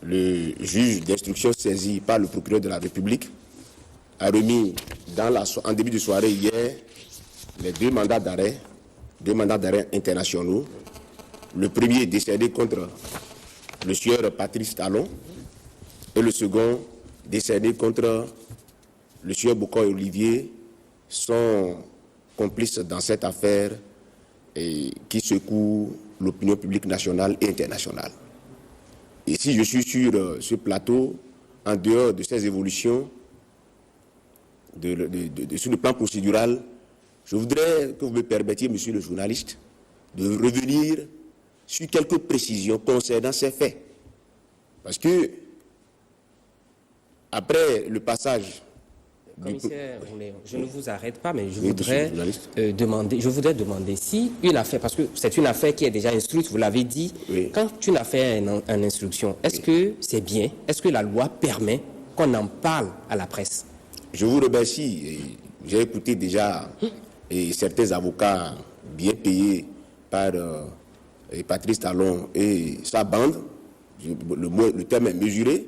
le juge d'instruction saisi par le procureur de la République a remis en début de soirée hier les deux mandats d'arrêt internationaux. Le premier décédé contre le sieur Patrice Talon et le second décédé contre le sieur Bokoy Olivier sont complices dans cette affaire qui secoue l'opinion publique nationale et internationale. Et si je suis sur ce plateau, en dehors de ces évolutions, sur le plan procédural, je voudrais que vous me permettiez, monsieur le journaliste, de revenir sur quelques précisions concernant ces faits. Parce que, après le passage... Commissaire, je ne vous arrête pas, mais je voudrais demander si une affaire, parce que c'est une affaire qui est déjà instruite, vous l'avez dit, quand une affaire est en instruction, est-ce que c'est bien, est-ce que la loi permet qu'on en parle à la presse? Je vous remercie. J'ai écouté déjà certains avocats bien payés par Patrice Talon et sa bande, le terme est mesuré,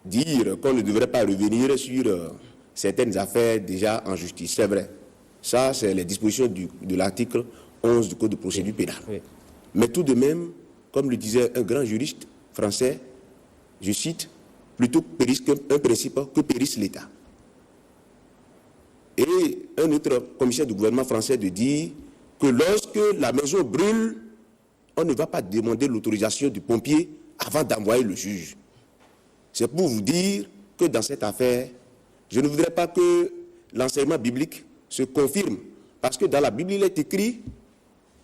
dire qu'on ne devrait pas revenir sur certaines affaires déjà en justice. C'est vrai. Ça, c'est les dispositions de l'article 11 du Code de procédure pénale. Oui. Mais tout de même, comme le disait un grand juriste français, je cite, plutôt périsse un principe que périsse l'État. Et un autre commissaire du gouvernement français de dire que lorsque la maison brûle, on ne va pas demander l'autorisation du pompier avant d'envoyer le juge. C'est pour vous dire que dans cette affaire, je ne voudrais pas que l'enseignement biblique se confirme. Parce que dans la Bible, il est écrit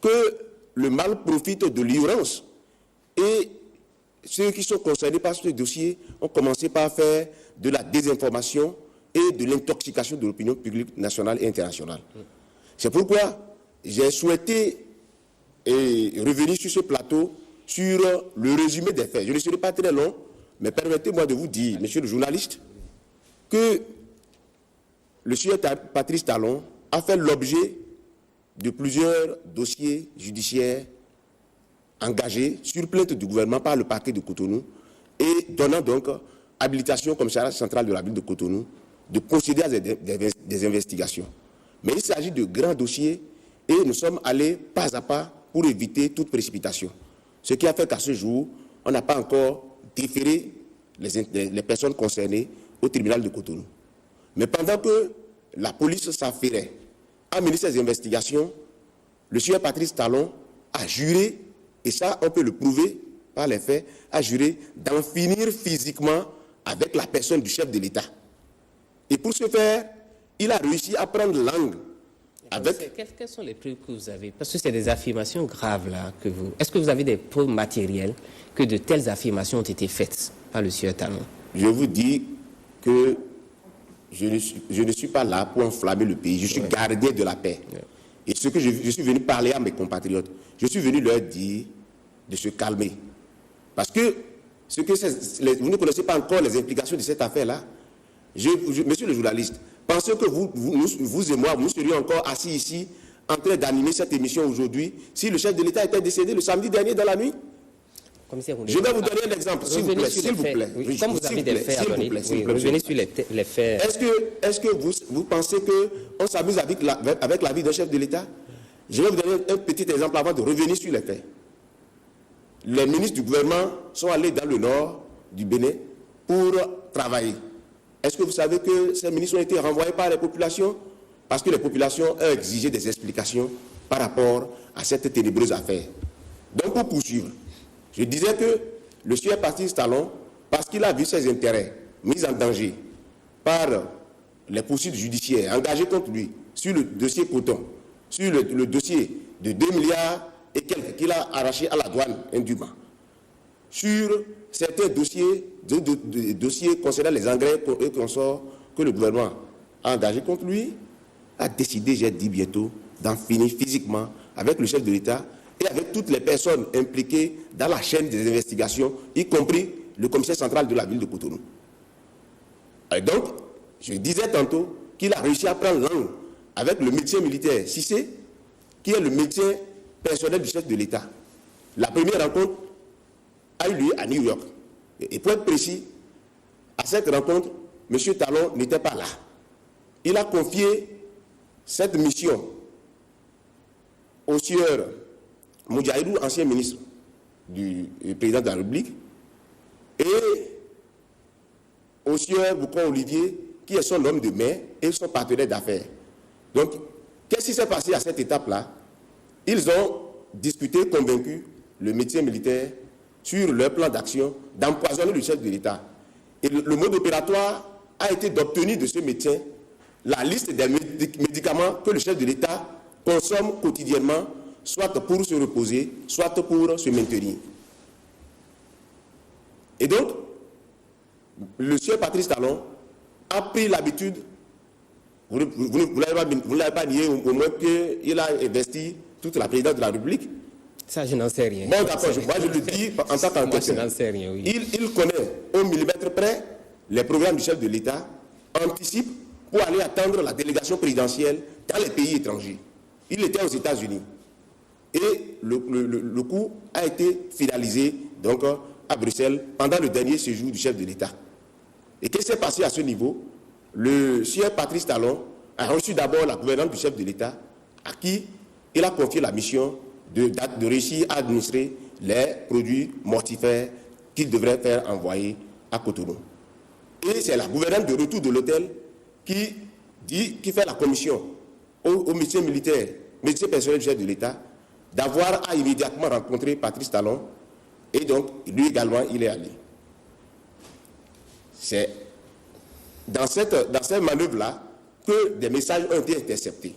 que le mal profite de l'ignorance. Et ceux qui sont concernés par ce dossier ont commencé par faire de la désinformation et de l'intoxication de l'opinion publique nationale et internationale. C'est pourquoi j'ai souhaité revenir sur ce plateau sur le résumé des faits. Je ne serai pas très long, mais permettez-moi de vous dire, monsieur le journaliste, que le sieur Patrice Talon a fait l'objet de plusieurs dossiers judiciaires engagés sur plainte du gouvernement par le parquet de Cotonou et donnant donc habilitation au commissariat central de la ville de Cotonou de procéder à des investigations. Mais il s'agit de grands dossiers et nous sommes allés pas à pas pour éviter toute précipitation. Ce qui a fait qu'à ce jour, on n'a pas encore déféré les personnes concernées au tribunal de Cotonou. Mais pendant que la police s'affairait à mener ces investigations, le sieur Patrice Talon a juré, et ça on peut le prouver par les faits, a juré d'en finir physiquement avec la personne du chef de l'État. Et pour ce faire, il a réussi à prendre langue avec... Quelles sont les preuves que vous avez? Parce que c'est des affirmations graves là que vous... Est-ce que vous avez des preuves matérielles que de telles affirmations ont été faites par le sieur Talon? Je vous dis que je ne suis pas là pour enflammer le pays. Je suis gardien de la paix. Et ce que je suis venu parler à mes compatriotes, je suis venu leur dire de se calmer. Parce que vous ne connaissez pas encore les implications de cette affaire-là. Monsieur le journaliste, pensez que vous et moi, nous serions encore assis ici en train d'animer cette émission aujourd'hui si le chef de l'État était décédé le samedi dernier dans la nuit? Je vais vous donner un exemple, s'il vous plaît. S'il vous plaît. Comme vous avez des faits à donner, revenez sur les faits. Est-ce que vous pensez qu'on s'amuse avec la vie d'un chef de l'État? Je vais vous donner un petit exemple avant de revenir sur les faits. Les ministres du gouvernement sont allés dans le nord du Bénin pour travailler. Est-ce que vous savez que ces ministres ont été renvoyés par les populations? Parce que les populations ont exigé des explications par rapport à cette ténébreuse affaire. Donc, pour poursuivre, je disais que le sieur Patrice Talon, parce qu'il a vu ses intérêts mis en danger par les poursuites judiciaires engagées contre lui sur le dossier Coton, sur le dossier de 2 milliards et quelques qu'il a arraché à la douane indûment, sur certains dossiers concernant les engrais et consorts que le gouvernement a engagés contre lui, a décidé, j'ai dit bientôt, d'en finir physiquement avec le chef de l'État et avec toutes les personnes impliquées dans la chaîne des investigations, y compris le commissaire central de la ville de Cotonou. Et donc, je disais tantôt qu'il a réussi à prendre langue avec le médecin militaire Cissé, qui est le médecin personnel du chef de l'État. La première rencontre a eu lieu à New York. Et pour être précis, à cette rencontre, M. Talon n'était pas là. Il a confié cette mission au sieur Moudjahidou, ancien ministre du président de la République, et au sieur Boucon Olivier, qui est son homme de main et son partenaire d'affaires. Donc, qu'est-ce qui s'est passé à cette étape-là? Ils ont discuté, convaincu le médecin militaire sur leur plan d'action d'empoisonner le chef de l'État. Et le mode opératoire a été d'obtenir de ce médecin la liste des médicaments que le chef de l'État consomme quotidiennement, soit pour se reposer, soit pour se maintenir. Et donc, le sieur Patrice Talon a pris l'habitude, vous ne l'avez pas nié, au moins qu'il a investi toute la présidence de la République. Ça, je n'en sais rien. Bon, d'accord, moi je le dis en tant qu'enquêteur. Je n'en sais rien, oui. Il connaît au millimètre près les programmes du chef de l'État, anticipe pour aller attendre la délégation présidentielle dans les pays étrangers. Il était aux États-Unis. Et le coup a été finalisé donc, à Bruxelles pendant le dernier séjour du chef de l'État. Et qu'est-ce qui s'est passé à ce niveau? Le sieur Patrice Talon a reçu d'abord la gouvernante du chef de l'État, à qui il a confié la mission de réussir à administrer les produits mortifères qu'il devrait faire envoyer à Cotonou. Et c'est la gouvernante de retour de l'hôtel qui fait la commission au médecin militaire, médecin personnel du chef de l'État, d'avoir à immédiatement rencontrer Patrice Talon, et donc lui également il est allé. C'est dans cette manœuvre-là que des messages ont été interceptés.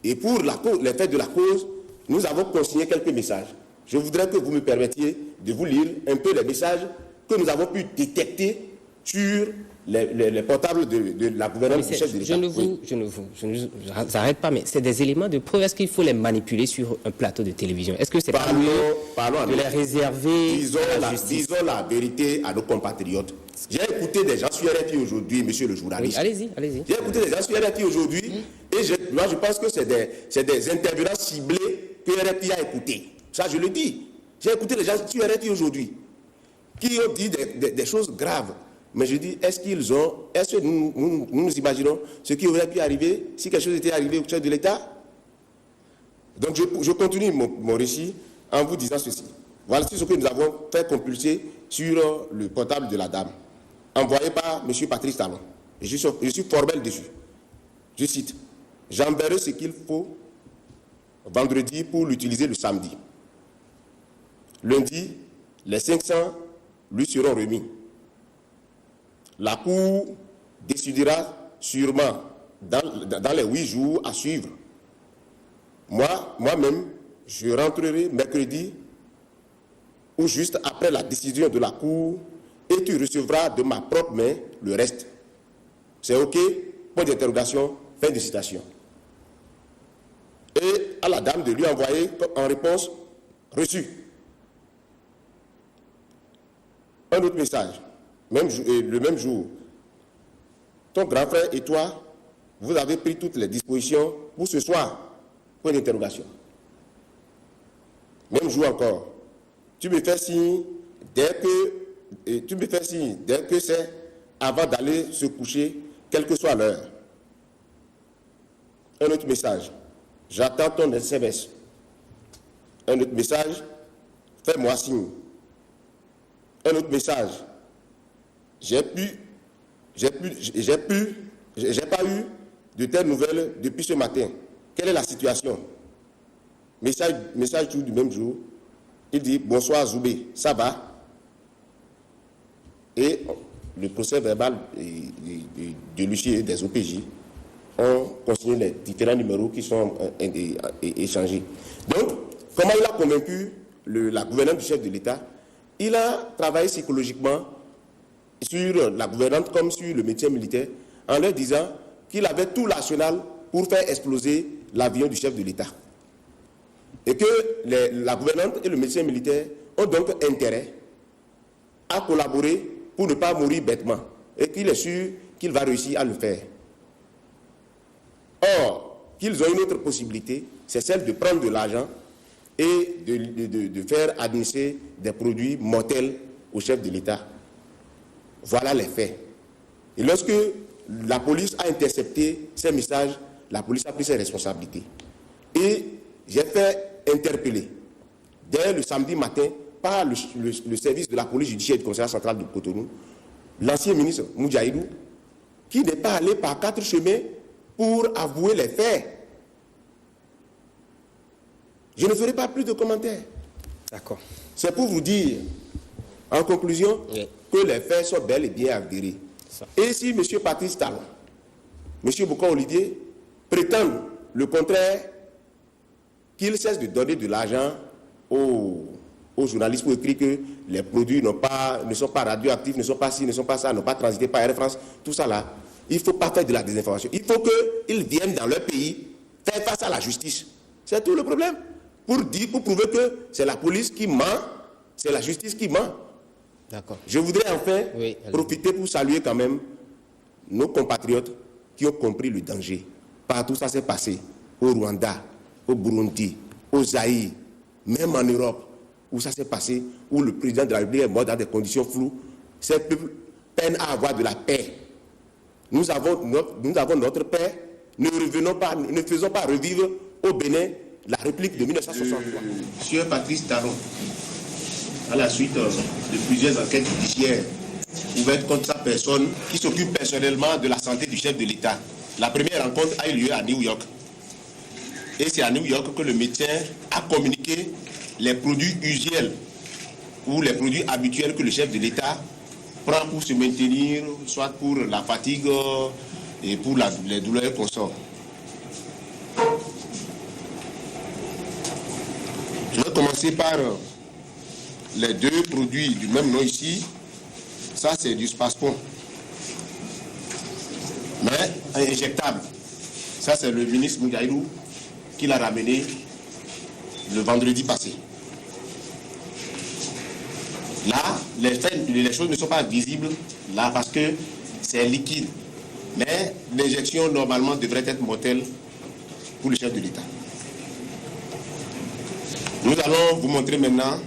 Et pour l'effet de la cause, nous avons consigné quelques messages. Je voudrais que vous me permettiez de vous lire un peu les messages que nous avons pu détecter sur les portables de la gouvernance du chef de l'État. Je ne vous arrête pas, mais c'est des éléments de preuve. Est-ce qu'il faut les manipuler sur un plateau de télévision? Est-ce que c'est pas mieux de les réserver à la justice? Disons la vérité à nos compatriotes. J'ai écouté des gens sur RFI aujourd'hui, monsieur le journaliste. Oui, allez-y. J'ai écouté des gens sur RFI aujourd'hui et moi je pense que c'est des intervenants ciblés que RFI a écoutés. Ça je le dis. J'ai écouté des gens sur RFI aujourd'hui qui ont dit des choses graves. Mais je dis, est-ce que nous imaginons ce qui aurait pu arriver si quelque chose était arrivé au chef de l'État? Donc je continue mon récit en vous disant ceci. Voici ce que nous avons fait compulser sur le portable de la dame, envoyé par M. Patrice Talon. Je suis formel dessus. Je cite, « J'enverrai ce qu'il faut vendredi pour l'utiliser le samedi. Lundi, les 500 lui seront remis. La Cour décidera sûrement dans les 8 jours à suivre. Moi-même, je rentrerai mercredi ou juste après la décision de la Cour et tu recevras de ma propre main le reste. C'est OK? Point d'interrogation, fin de citation. » Et à la dame de lui envoyer en réponse reçu. Un autre message. Le même jour, ton grand frère et toi, vous avez pris toutes les dispositions pour ce soir. Point d'interrogation. Même jour encore. Tu me fais signe dès que c'est avant d'aller se coucher, quelle que soit l'heure. Un autre message. J'attends ton SMS. Un autre message. Fais-moi signe. Un autre message. J'ai pas eu de telles nouvelles depuis ce matin. Quelle est la situation? Message du même jour. Il dit, bonsoir Zoubé, ça va? Et le procès verbal de l'huissier et des OPJ ont consigné les différents numéros qui sont échangés. Donc, comment il a convaincu la gouvernante du chef de l'État? Il a travaillé psychologiquement sur la gouvernante comme sur le médecin militaire en leur disant qu'il avait tout l'arsenal pour faire exploser l'avion du chef de l'État. Et que la gouvernante et le médecin militaire ont donc intérêt à collaborer pour ne pas mourir bêtement. Et qu'il est sûr qu'il va réussir à le faire. Or, qu'ils ont une autre possibilité, c'est celle de prendre de l'argent et de faire administrer des produits mortels au chef de l'État. Voilà les faits. Et lorsque la police a intercepté ces messages, la police a pris ses responsabilités. Et j'ai fait interpeller dès le samedi matin par le service de la police judiciaire du commissariat central de Cotonou, l'ancien ministre Moudjaïdou, qui n'est pas allé par 4 chemins pour avouer les faits. Je ne ferai pas plus de commentaires. D'accord. C'est pour vous dire, en conclusion, que les faits sont bel et bien avérés. Et si M. Patrice Talon, M. Bokar-Olivier prétendent le contraire, qu'ils cessent de donner de l'argent aux journalistes pour écrire que les produits ne sont pas radioactifs, ne sont pas ci, ne sont pas ça, n'ont pas transité par Air France, tout ça là, il ne faut pas faire de la désinformation. Il faut qu'ils viennent dans leur pays faire face à la justice. C'est tout le problème. Pour prouver que c'est la police qui ment, c'est la justice qui ment. D'accord. Je voudrais enfin profiter pour saluer quand même nos compatriotes qui ont compris le danger. Partout ça s'est passé, au Rwanda, au Burundi, au Zaïre, même en Europe, où ça s'est passé, où le président de la République est mort dans des conditions floues. Ces peuples peinent à avoir de la paix. Nous avons notre paix, ne faisons pas revivre au Bénin la réplique de 1963. Monsieur Patrice Talon, à la suite de plusieurs enquêtes judiciaires ouvertes contre sa personne, qui s'occupe personnellement de la santé du chef de l'État. La première rencontre a eu lieu à New York. Et c'est à New York que le médecin a communiqué les produits usuels ou les produits habituels que le chef de l'État prend pour se maintenir, soit pour la fatigue et pour les douleurs consorts. Je vais commencer par les 2 produits du même nom ici. Ça, c'est du Spaspon, mais injectable. Ça, c'est le ministre Moudjaïdou qui l'a ramené le vendredi passé. Là, les choses ne sont pas visibles là parce que c'est liquide. Mais l'injection, normalement, devrait être mortelle pour le chef de l'État. Nous allons vous montrer maintenant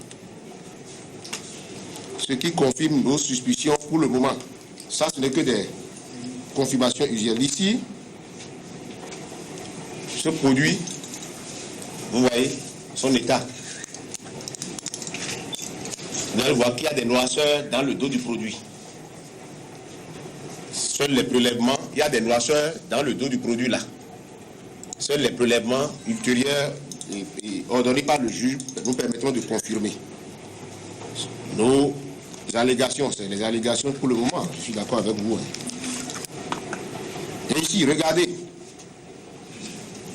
ce qui confirme nos suspicions pour le moment. Ça, ce n'est que des confirmations usuelles. Ici, ce produit, vous voyez son état. Vous allez voir qu'il y a des noirceurs dans le dos du produit. Seuls les prélèvements, il y a des noirceurs dans le dos du produit là. Seuls les prélèvements ultérieurs et ordonnés par le juge nous permettront de confirmer nos allégations. C'est les allégations pour le moment, je suis d'accord avec vous. Et ici, regardez.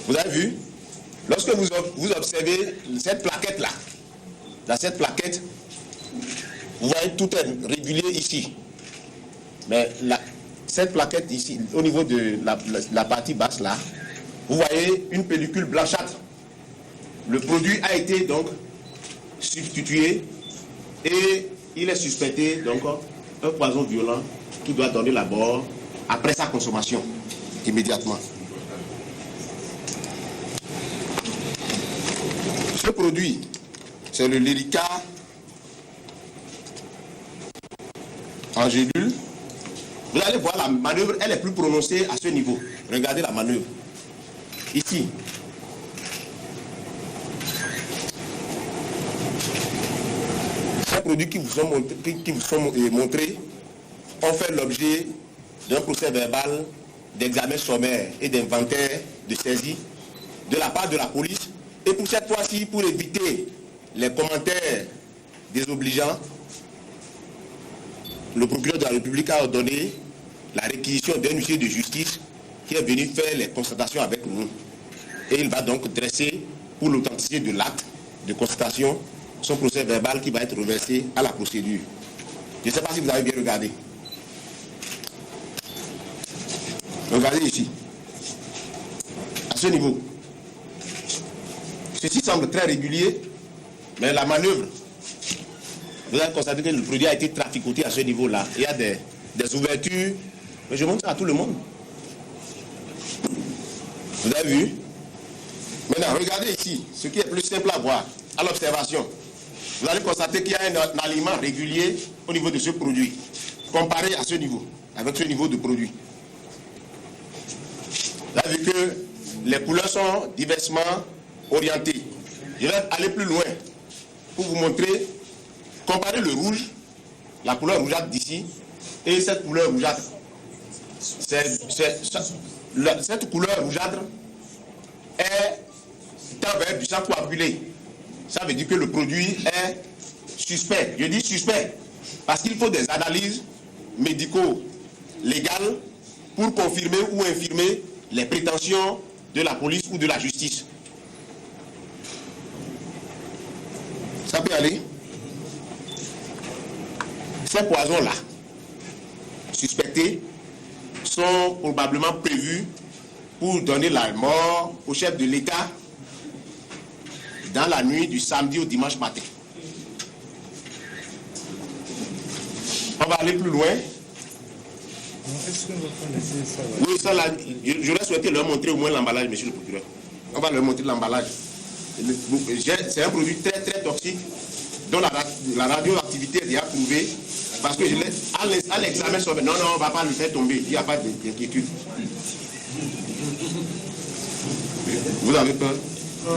Vous avez vu? Lorsque vous observez cette plaquette là, dans cette plaquette, vous voyez tout est régulier ici. Mais cette plaquette ici, au niveau de la partie basse là, vous voyez une pellicule blanchâtre. Le produit a été donc substitué et il est suspecté donc un poison violent qui doit donner la mort après sa consommation immédiatement. Ce produit, c'est le Lyrica en gélule. Vous allez voir la manœuvre, elle est plus prononcée à ce niveau. Regardez la manœuvre. Ici. Ces produits qui vous sont montrés ont fait l'objet d'un procès verbal d'examen sommaire et d'inventaire de saisie de la part de la police. Et pour cette fois-ci, pour éviter les commentaires désobligeants, le procureur de la République a ordonné la réquisition d'un huissier de justice qui est venu faire les constatations avec nous. Et il va donc dresser, pour l'authenticité de l'acte de constatation, son procès verbal qui va être reversé à la procédure. Je ne sais pas si vous avez bien regardé. Regardez ici. À ce niveau. Ceci semble très régulier, mais la manœuvre, vous avez constaté que le produit a été traficoté à ce niveau-là. Il y a des ouvertures, mais je montre ça à tout le monde. Vous avez vu? Maintenant, regardez ici, ce qui est plus simple à voir, à l'observation. Vous allez constater qu'il y a un aliment régulier au niveau de ce produit, comparé à ce niveau, avec ce niveau de produit. Vous avez vu que les couleurs sont diversement orientées. Je vais aller plus loin pour vous montrer, comparer le rouge, la couleur rougeâtre d'ici, et cette couleur rougeâtre. Cette couleur rougeâtre est tend vers du sang coagulé. Ça veut dire que le produit est suspect. Je dis suspect parce qu'il faut des analyses médico-légales pour confirmer ou infirmer les prétentions de la police ou de la justice. Ça peut aller. Ces poisons-là, suspectés, sont probablement prévus pour donner la mort au chef de l'État dans la nuit du samedi au dimanche matin. On va aller plus loin. Oui, ça là, j'aurais souhaité leur montrer au moins l'emballage, monsieur le procureur. On va leur montrer l'emballage. C'est un produit très très toxique dont la radioactivité est déjà prouvée. Parce que à l'examen, non, on ne va pas le faire tomber. Il n'y a pas d'inquiétude. Vous avez peur? Oui,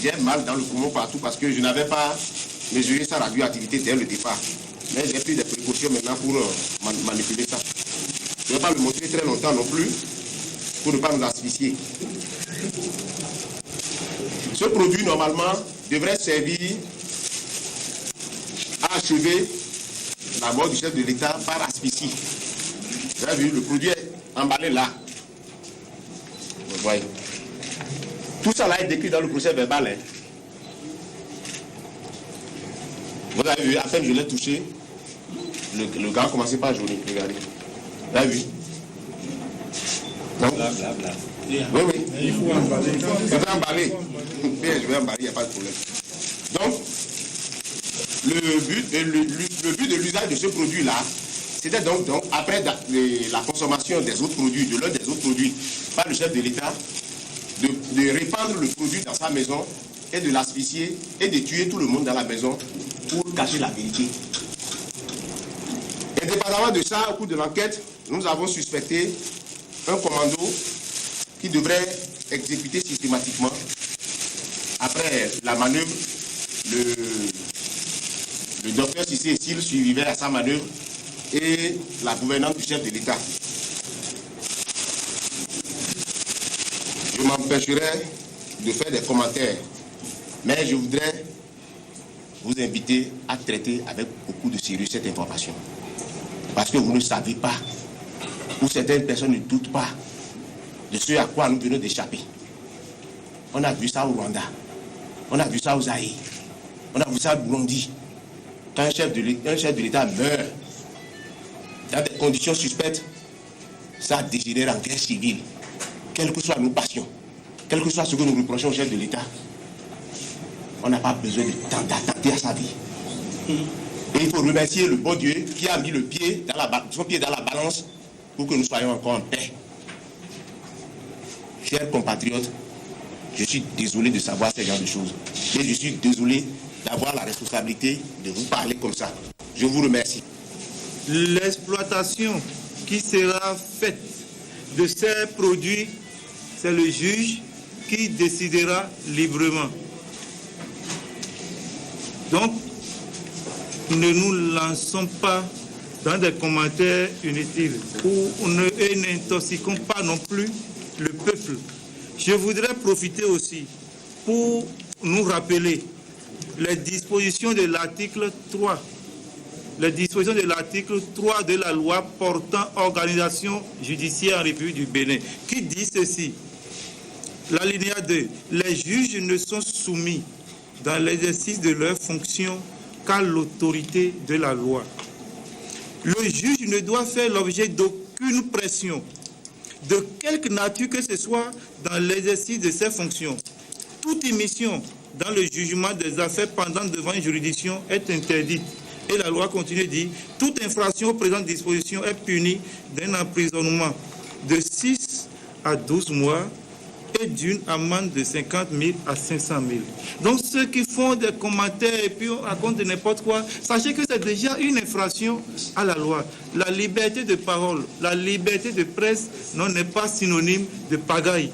j'ai mal dans le poumon partout parce que je n'avais pas mesuré sa radioactivité dès le départ. Mais j'ai pris des précautions maintenant pour manipuler ça. Je ne vais pas le montrer très longtemps non plus pour ne pas nous asphyxier. Ce produit, normalement, devrait servir à achever la mort du chef de l'État par asphyxie. Vous avez vu, le produit est emballé là. Vous voyez. Tout ça là est décrit dans le procès verbal. Hein. Vous avez vu, à peine je l'ai touché, le gars a commencé par jaunir. Regardez. Vous avez vu. Donc, oui. Il faut emballer. Je vais emballer. Bien, je vais emballer, il n'y a pas de problème. Donc, le but de l'usage de ce produit-là, c'était donc après la consommation des autres produits, de l'un des autres produits, par le chef de l'État, de répandre le produit dans sa maison et de l'asphyxier et de tuer tout le monde dans la maison pour cacher la vérité. Indépendamment de ça, au cours de l'enquête, nous avons suspecté un commando qui devrait exécuter systématiquement, après la manœuvre, le docteur Cissé, s'il survivait à sa manœuvre, et la gouvernante du chef de l'État. Je m'empêcherai de faire des commentaires, mais je voudrais vous inviter à traiter avec beaucoup de sérieux cette information. Parce que vous ne savez pas, ou certaines personnes ne doutent pas de ce à quoi nous venons d'échapper. On a vu ça au Rwanda, on a vu ça au Zaïre, on a vu ça au Burundi. Quand un chef de l'État meurt dans des conditions suspectes, ça dégénère en guerre civile. Quelles que soient nos passions, quel que soit ce que nous reprochons au chef de l'État, on n'a pas besoin d'attenter à sa vie. Et il faut remercier le bon Dieu qui a mis son pied dans la balance pour que nous soyons encore en paix. Chers compatriotes, je suis désolé de savoir ce genre de choses. Et je suis désolé d'avoir la responsabilité de vous parler comme ça. Je vous remercie. L'exploitation qui sera faite de ces produits, c'est le juge qui décidera librement. Donc, ne nous lançons pas dans des commentaires inutiles et n'intoxiquons pas non plus le peuple. Je voudrais profiter aussi pour nous rappeler les dispositions de l'article 3. Les dispositions de l'article 3 de la loi portant organisation judiciaire en République du Bénin, qui dit ceci. L'alinéa 2. Les juges ne sont soumis dans l'exercice de leurs fonctions qu'à l'autorité de la loi. Le juge ne doit faire l'objet d'aucune pression, de quelque nature que ce soit, dans l'exercice de ses fonctions. Toute émission dans le jugement des affaires pendantes devant une juridiction est interdite Et la loi continue de dire, toute infraction aux présentes dispositions est punie d'un emprisonnement de 6 à 12 mois et d'une amende de 50 000 à 500 000. Donc ceux qui font des commentaires et puis on raconte de n'importe quoi, sachez que c'est déjà une infraction à la loi. La liberté de parole, la liberté de presse n'est pas synonyme de pagaille.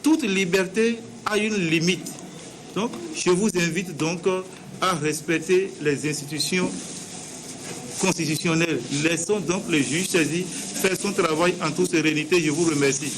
Toute liberté a une limite. Donc je vous invite donc à respecter les institutions constitutionnelles. Laissons donc le juge saisir faire son travail en toute sérénité. Je vous remercie.